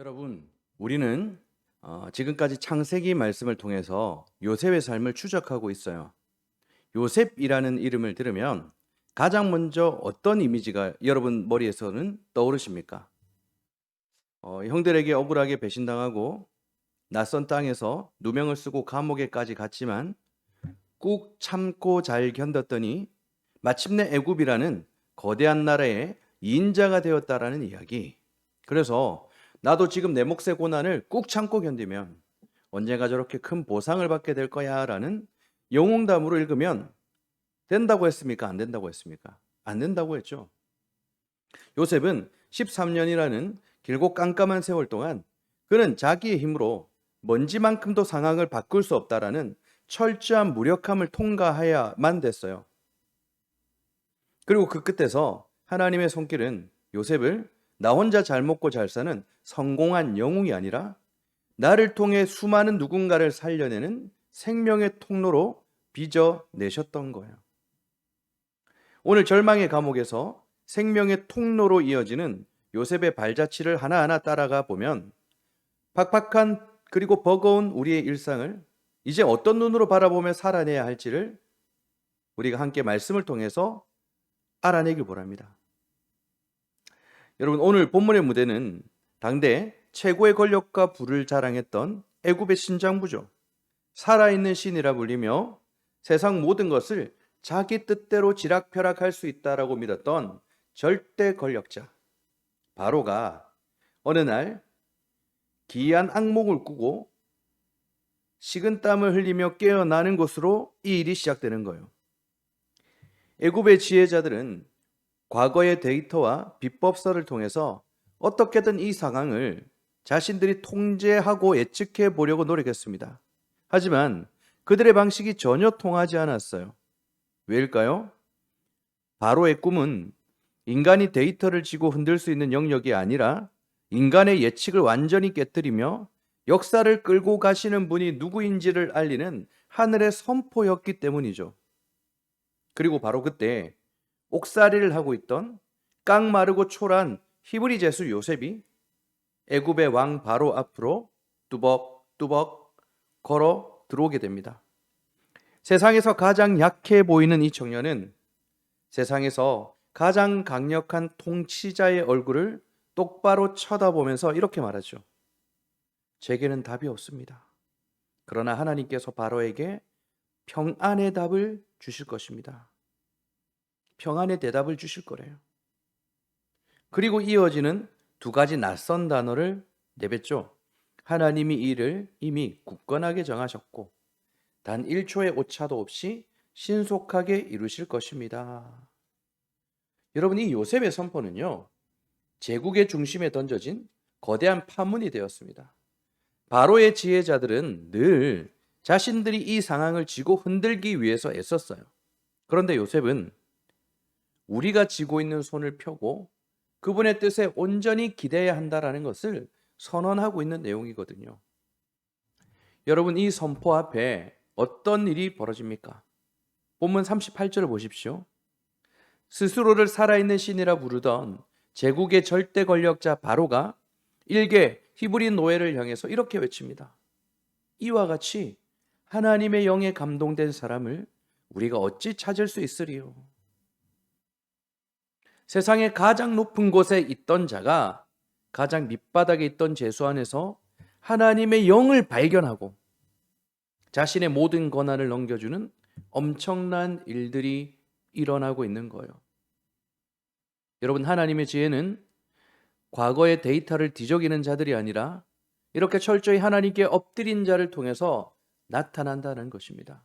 여러분, 우리는 지금까지 창세기 말씀을 통해서 요셉의 삶을 추적하고 있어요. 요셉이라는 이름을 들으면 가장 먼저 어떤 이미지가 여러분 머리에서는 떠오르십니까? 형들에게 억울하게 배신당하고 낯선 땅에서 누명을 쓰고 감옥에까지 갔지만 꾹 참고 잘 견뎠더니 마침내 애굽이라는 거대한 나라의 인자가 되었다라는 이야기. 그래서 나도 지금 내 몫의 고난을 꾹 참고 견디면 언젠가 저렇게 큰 보상을 받게 될 거야라는 영웅담으로 읽으면 된다고 했습니까? 안 된다고 했습니까? 안 된다고 했죠. 요셉은 13년이라는 길고 깜깜한 세월 동안 그는 자기의 힘으로 먼지만큼도 상황을 바꿀 수 없다라는 철저한 무력함을 통과해야만 됐어요. 그리고 그 끝에서 하나님의 손길은 요셉을 나 혼자 잘 먹고 잘 사는 성공한 영웅이 아니라 나를 통해 수많은 누군가를 살려내는 생명의 통로로 빚어내셨던 거예요. 오늘 절망의 감옥에서 생명의 통로로 이어지는 요셉의 발자취를 하나하나 따라가 보면 팍팍한 그리고 버거운 우리의 일상을 이제 어떤 눈으로 바라보며 살아내야 할지를 우리가 함께 말씀을 통해서 알아내길 바랍니다. 여러분, 오늘 본문의 무대는 당대 최고의 권력과 부를 자랑했던 애굽의 신장부죠. 살아있는 신이라 불리며 세상 모든 것을 자기 뜻대로 지락펴락할 수 있다라고 믿었던 절대 권력자 바로가 어느 날 기이한 악몽을 꾸고 식은땀을 흘리며 깨어나는 것으로 이 일이 시작되는 거예요. 애굽의 지혜자들은 과거의 데이터와 비법서를 통해서 어떻게든 이 상황을 자신들이 통제하고 예측해 보려고 노력했습니다. 하지만 그들의 방식이 전혀 통하지 않았어요. 왜일까요? 바로의 꿈은 인간이 데이터를 쥐고 흔들 수 있는 영역이 아니라 인간의 예측을 완전히 깨뜨리며 역사를 끌고 가시는 분이 누구인지를 알리는 하늘의 선포였기 때문이죠. 그리고 바로 그때 옥살이를 하고 있던 깡마르고 초라한 히브리 제수 요셉이 애굽의 왕 바로 앞으로 뚜벅뚜벅 걸어 들어오게 됩니다. 세상에서 가장 약해 보이는 이 청년은 세상에서 가장 강력한 통치자의 얼굴을 똑바로 쳐다보면서 이렇게 말하죠. 제게는 답이 없습니다. 그러나 하나님께서 바로에게 평안의 답을 주실 것입니다. 평안의 대답을 주실 거래요. 그리고 이어지는 두 가지 낯선 단어를 내뱉죠. 하나님이 이 일을 이미 굳건하게 정하셨고 단 1초의 오차도 없이 신속하게 이루실 것입니다. 여러분, 이 요셉의 선포는요, 제국의 중심에 던져진 거대한 파문이 되었습니다. 바로의 지혜자들은 늘 자신들이 이 상황을 쥐고 흔들기 위해서 애썼어요. 그런데 요셉은 우리가 쥐고 있는 손을 펴고 그분의 뜻에 온전히 기대해야 한다라는 것을 선언하고 있는 내용이거든요. 여러분, 이 선포 앞에 어떤 일이 벌어집니까? 본문 38절을 보십시오. 스스로를 살아있는 신이라 부르던 제국의 절대 권력자 바로가 일개 히브리 노예를 향해서 이렇게 외칩니다. 이와 같이 하나님의 영에 감동된 사람을 우리가 어찌 찾을 수 있으리요? 세상의 가장 높은 곳에 있던 자가 가장 밑바닥에 있던 죄수 안에서 하나님의 영을 발견하고 자신의 모든 권한을 넘겨주는 엄청난 일들이 일어나고 있는 거예요. 여러분, 하나님의 지혜는 과거의 데이터를 뒤적이는 자들이 아니라 이렇게 철저히 하나님께 엎드린 자를 통해서 나타난다는 것입니다.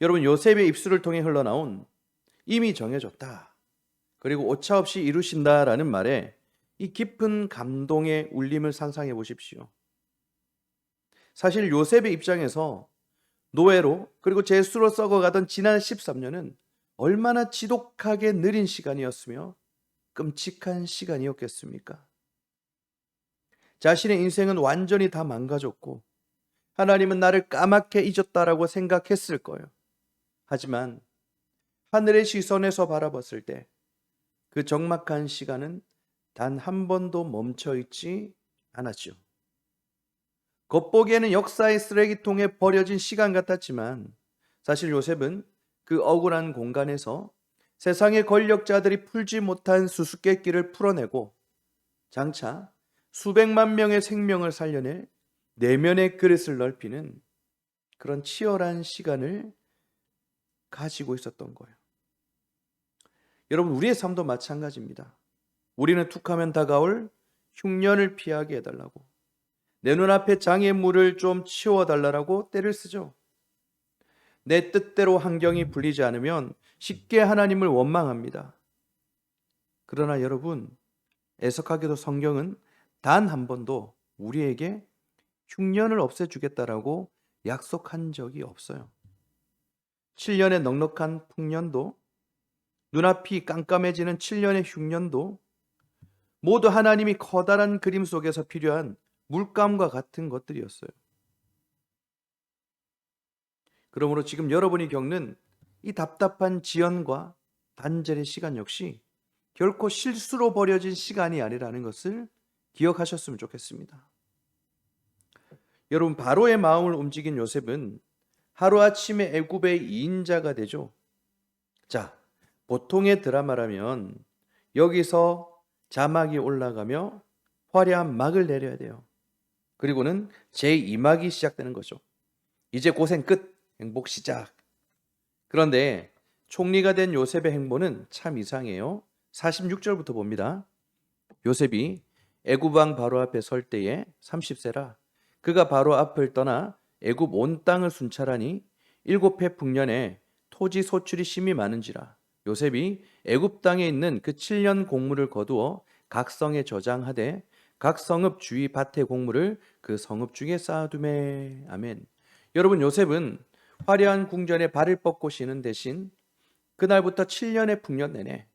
여러분, 요셉의 입술을 통해 흘러나온 이미 정해졌다, 그리고 오차 없이 이루신다라는 말에 이 깊은 감동의 울림을 상상해 보십시오. 사실 요셉의 입장에서 노예로 그리고 죄수로 썩어가던 지난 13년은 얼마나 지독하게 느린 시간이었으며 끔찍한 시간이었겠습니까? 자신의 인생은 완전히 다 망가졌고 하나님은 나를 까맣게 잊었다라고 생각했을 거예요. 하지만 하늘의 시선에서 바라봤을 때 그 적막한 시간은 단 한 번도 멈춰 있지 않았죠. 겉보기에는 역사의 쓰레기통에 버려진 시간 같았지만 사실 요셉은 그 억울한 공간에서 세상의 권력자들이 풀지 못한 수수께끼를 풀어내고 장차 수백만 명의 생명을 살려내 내면의 그릇을 넓히는 그런 치열한 시간을 가지고 있었던 거예요. 여러분, 우리의 삶도 마찬가지입니다. 우리는 툭하면 다가올 흉년을 피하게 해달라고, 내 눈앞에 장애물을 좀 치워달라고 떼를 쓰죠. 내 뜻대로 환경이 풀리지 않으면 쉽게 하나님을 원망합니다. 그러나 여러분, 애석하게도 성경은 단 한 번도 우리에게 흉년을 없애주겠다라고 약속한 적이 없어요. 7년의 넉넉한 풍년도, 눈앞이 깜깜해지는 7년의 흉년도 모두 하나님이 커다란 그림 속에서 필요한 물감과 같은 것들이었어요. 그러므로 지금 여러분이 겪는 이 답답한 지연과 단절의 시간 역시 결코 실수로 버려진 시간이 아니라는 것을 기억하셨으면 좋겠습니다. 여러분, 바로의 마음을 움직인 요셉은 하루아침에 애굽의 2인자가 되죠. 자, 보통의 드라마라면 여기서 자막이 올라가며 화려한 막을 내려야 돼요. 그리고는 제2막이 시작되는 거죠. 이제 고생 끝, 행복 시작. 그런데 총리가 된 요셉의 행보는 참 이상해요. 46절부터 봅니다. 요셉이 애굽 왕 바로 앞에 설 때에 30세라. 그가 바로 앞을 떠나 애굽 온 땅을 순찰하니 7해 풍년에 토지 소출이 심히 많은지라. 요셉이 애굽 땅에 있는 그 7년 곡물을 거두어 각 성에 저장하되 각 성읍 주위 밭의 곡물을 그 성읍 중에 쌓아두매. 아멘. 여러분, 요셉은 화려한 궁전에 발을 뻗고 쉬는 대신 그날부터 7년의 풍년 내내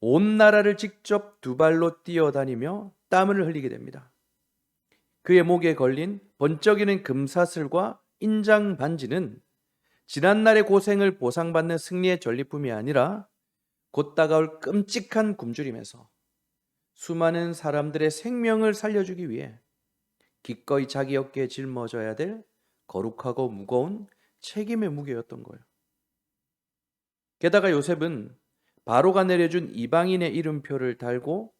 온 나라를 직접 두 발로 뛰어다니며 땀을 흘리게 됩니다. 그의 목에 걸린 번쩍이는 금사슬과 인장 반지는 지난날의 고생을 보상받는 승리의 전리품이 아니라 곧 다가올 끔찍한 굶주림에서 수많은 사람들의 생명을 살려주기 위해 기꺼이 자기 어깨에 짊어져야 될 거룩하고 무거운 책임의 무게였던 거예요. 게다가 요셉은 바로가 내려준 이방인의 이름표를 달고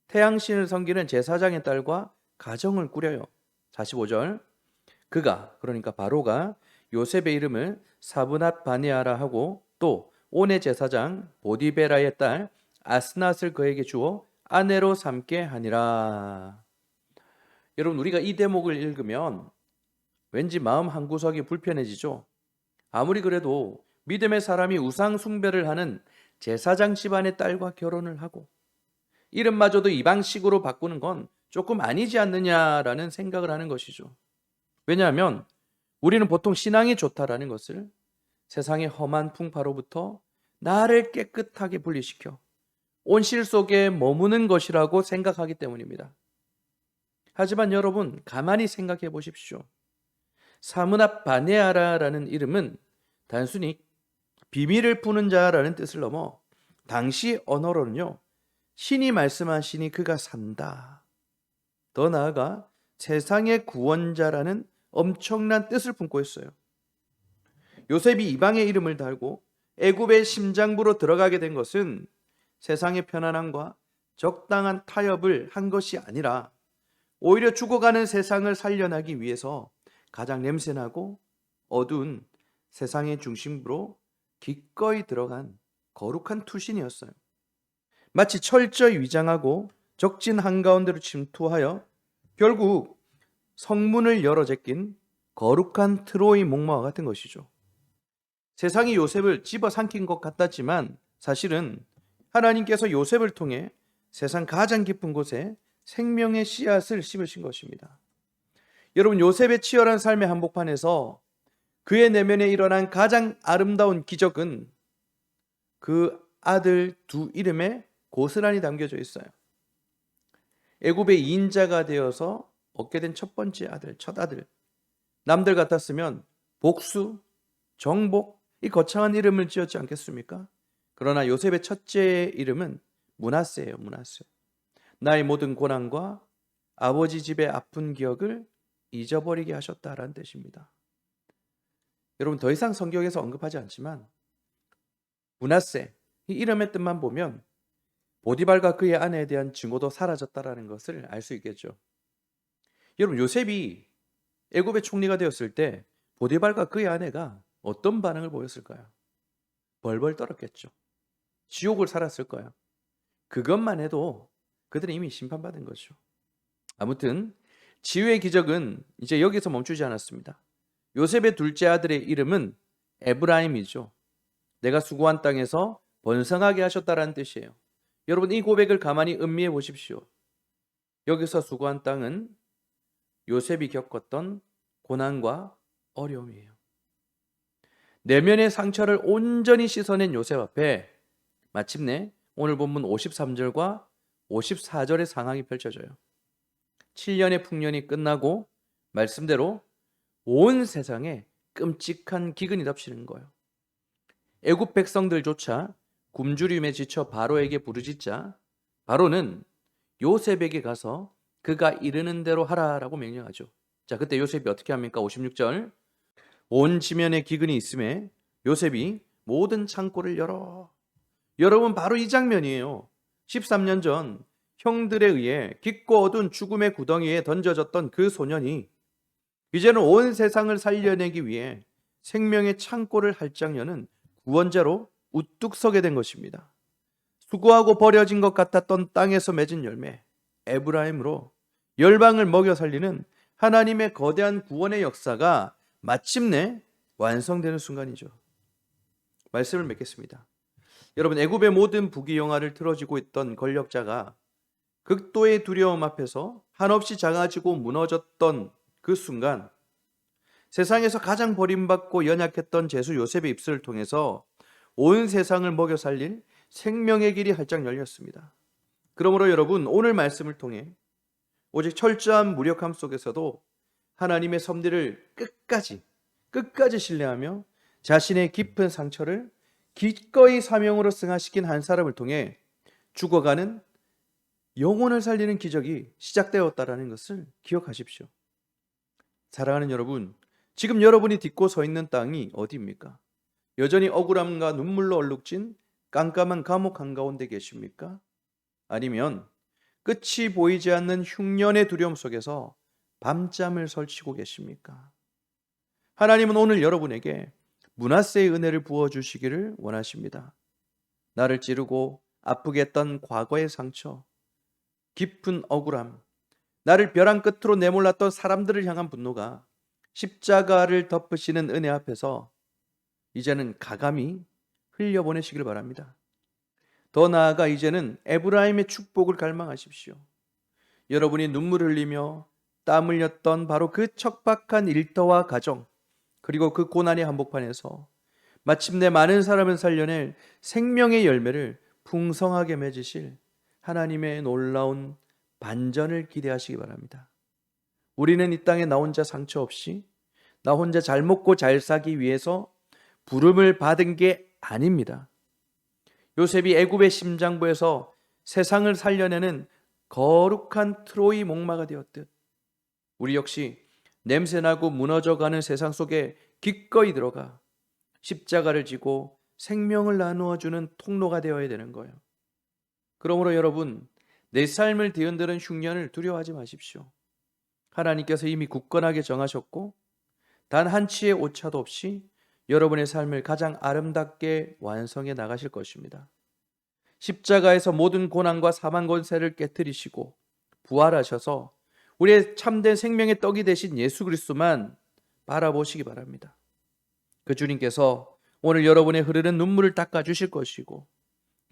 태양신을 섬기는 제사장의 딸과 가정을 꾸려요. 45절. 그가, 그러니까 바로가 요셉의 이름을 사브낫 바네아라 하고 또 온의 제사장 보디베라의 딸 아스낫을 그에게 주어 아내로 삼게 하니라. 여러분, 우리가 이 대목을 읽으면 왠지 마음 한구석이 불편해지죠. 아무리 그래도 믿음의 사람이 우상 숭배를 하는 제사장 집안의 딸과 결혼을 하고 이름마저도 이방식으로 바꾸는 건 조금 아니지 않느냐라는 생각을 하는 것이죠. 왜냐하면 우리는 보통 신앙이 좋다라는 것을 세상의 험한 풍파로부터 나를 깨끗하게 분리시켜 온실 속에 머무는 것이라고 생각하기 때문입니다. 하지만 여러분, 가만히 생각해 보십시오. 사므납 바네아라라는 이름은 단순히 비밀을 푸는 자라는 뜻을 넘어 당시 언어로는요, 신이 말씀하시니 그가 산다, 더 나아가 세상의 구원자라는 엄청난 뜻을 품고 있어요. 요셉이 이방의 이름을 달고 애굽의 심장부로 들어가게 된 것은 세상의 편안함과 적당한 타협을 한 것이 아니라 오히려 죽어가는 세상을 살려내기 위해서 가장 냄새나고 어두운 세상의 중심부로 기꺼이 들어간 거룩한 투신이었어요. 마치 철저히 위장하고 적진 한가운데로 침투하여 결국 성문을 열어 제낀 거룩한 트로이 목마와 같은 것이죠. 세상이 요셉을 집어삼킨 것 같았지만 사실은 하나님께서 요셉을 통해 세상 가장 깊은 곳에 생명의 씨앗을 심으신 것입니다. 여러분, 요셉의 치열한 삶의 한복판에서 그의 내면에 일어난 가장 아름다운 기적은 그 아들 두 이름에 고스란히 담겨져 있어요. 애굽의 2인자가 되어서 얻게 된 첫 번째 아들, 첫 아들. 남들 같았으면 복수, 정복, 이 거창한 이름을 지었지 않겠습니까? 그러나 요셉의 첫째 이름은 므낫세예요. 므낫세. 나의 모든 고난과 아버지 집의 아픈 기억을 잊어버리게 하셨다라는 뜻입니다. 여러분, 더 이상 성경에서 언급하지 않지만 므낫세, 이 이름의 뜻만 보면 보디발과 그의 아내에 대한 증오도 사라졌다라는 것을 알 수 있겠죠. 여러분, 요셉이 애굽의 총리가 되었을 때 보디발과 그의 아내가 어떤 반응을 보였을까요? 벌벌 떨었겠죠. 지옥을 살았을 거야. 그것만 해도 그들은 이미 심판받은 거죠. 아무튼 지유의 기적은 이제 여기서 멈추지 않았습니다. 요셉의 둘째 아들의 이름은 에브라임이죠. 내가 수고한 땅에서 번성하게 하셨다라는 뜻이에요. 여러분, 이 고백을 가만히 음미해 보십시오. 여기서 수고한 땅은 요셉이 겪었던 고난과 어려움이에요. 내면의 상처를 온전히 씻어낸 요셉 앞에 마침내 오늘 본문 53절과 54절의 상황이 펼쳐져요. 7년의 풍년이 끝나고 말씀대로 온 세상에 끔찍한 기근이 덮치는 거예요. 애굽 백성들조차 굶주림에 지쳐 바로에게 부르짖자 바로는 요셉에게 가서 그가 이르는 대로 하라라고 명령하죠. 자, 그때 요셉이 어떻게 합니까? 56절. 온 지면에 기근이 있음에 요셉이 모든 창고를 열어. 여러분, 바로 이 장면이에요. 13년 전 형들에 의해 깊고 어두운 죽음의 구덩이에 던져졌던 그 소년이 이제는 온 세상을 살려내기 위해 생명의 창고를 활짝 여는 구원자로 우뚝 서게 된 것입니다. 수고하고 버려진 것 같았던 땅에서 맺은 열매 에브라임으로 열방을 먹여 살리는 하나님의 거대한 구원의 역사가 마침내 완성되는 순간이죠. 말씀을 맺겠습니다. 여러분, 애굽의 모든 부귀영화를 틀어지고 있던 권력자가 극도의 두려움 앞에서 한없이 작아지고 무너졌던 그 순간, 세상에서 가장 버림받고 연약했던 제수 요셉의 입술을 통해서 온 세상을 먹여 살릴 생명의 길이 활짝 열렸습니다. 그러므로 여러분, 오늘 말씀을 통해 오직 철저한 무력함 속에서도 하나님의 섭리를 끝까지 신뢰하며 자신의 깊은 상처를 기꺼이 사명으로 승화시킨 한 사람을 통해 죽어가는 영혼을 살리는 기적이 시작되었다라는 것을 기억하십시오. 사랑하는 여러분, 지금 여러분이 딛고 서 있는 땅이 어디입니까? 여전히 억울함과 눈물로 얼룩진 깜깜한 감옥 한가운데 계십니까? 아니면 끝이 보이지 않는 흉년의 두려움 속에서 밤잠을 설치고 계십니까? 하나님은 오늘 여러분에게 므낫세의 은혜를 부어주시기를 원하십니다. 나를 찌르고 아프게 했던 과거의 상처, 깊은 억울함, 나를 벼랑 끝으로 내몰랐던 사람들을 향한 분노가 십자가를 덮으시는 은혜 앞에서 이제는 가감히 흘려보내시길 바랍니다. 더 나아가 이제는 에브라임의 축복을 갈망하십시오. 여러분이 눈물 흘리며 땀 흘렸던 바로 그 척박한 일터와 가정, 그리고 그 고난의 한복판에서 마침내 많은 사람을 살려낼 생명의 열매를 풍성하게 맺으실 하나님의 놀라운 반전을 기대하시기 바랍니다. 우리는 이 땅에 나 혼자 상처 없이 나 혼자 잘 먹고 잘 살기 위해서 부름을 받은 게 아닙니다. 요셉이 애굽의 심장부에서 세상을 살려내는 거룩한 트로이 목마가 되었듯 우리 역시 냄새나고 무너져가는 세상 속에 기꺼이 들어가 십자가를 지고 생명을 나누어주는 통로가 되어야 되는 거예요. 그러므로 여러분, 내 삶을 뒤흔드는 흉년을 두려워하지 마십시오. 하나님께서 이미 굳건하게 정하셨고 단 한 치의 오차도 없이 여러분의 삶을 가장 아름답게 완성해 나가실 것입니다. 십자가에서 모든 고난과 사망 권세를 깨뜨리시고 부활하셔서 우리의 참된 생명의 떡이 되신 예수 그리스도만 바라보시기 바랍니다. 그 주님께서 오늘 여러분의 흐르는 눈물을 닦아주실 것이고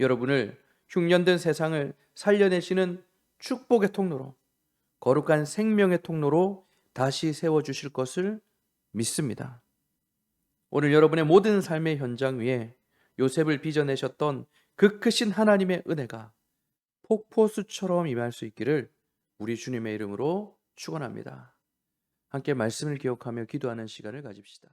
여러분을 흉년된 세상을 살려내시는 축복의 통로로, 거룩한 생명의 통로로 다시 세워주실 것을 믿습니다. 오늘 여러분의 모든 삶의 현장 위에 요셉을 빚어내셨던 그 크신 하나님의 은혜가 폭포수처럼 임할 수 있기를 우리 주님의 이름으로 축원합니다. 함께 말씀을 기억하며 기도하는 시간을 가집시다.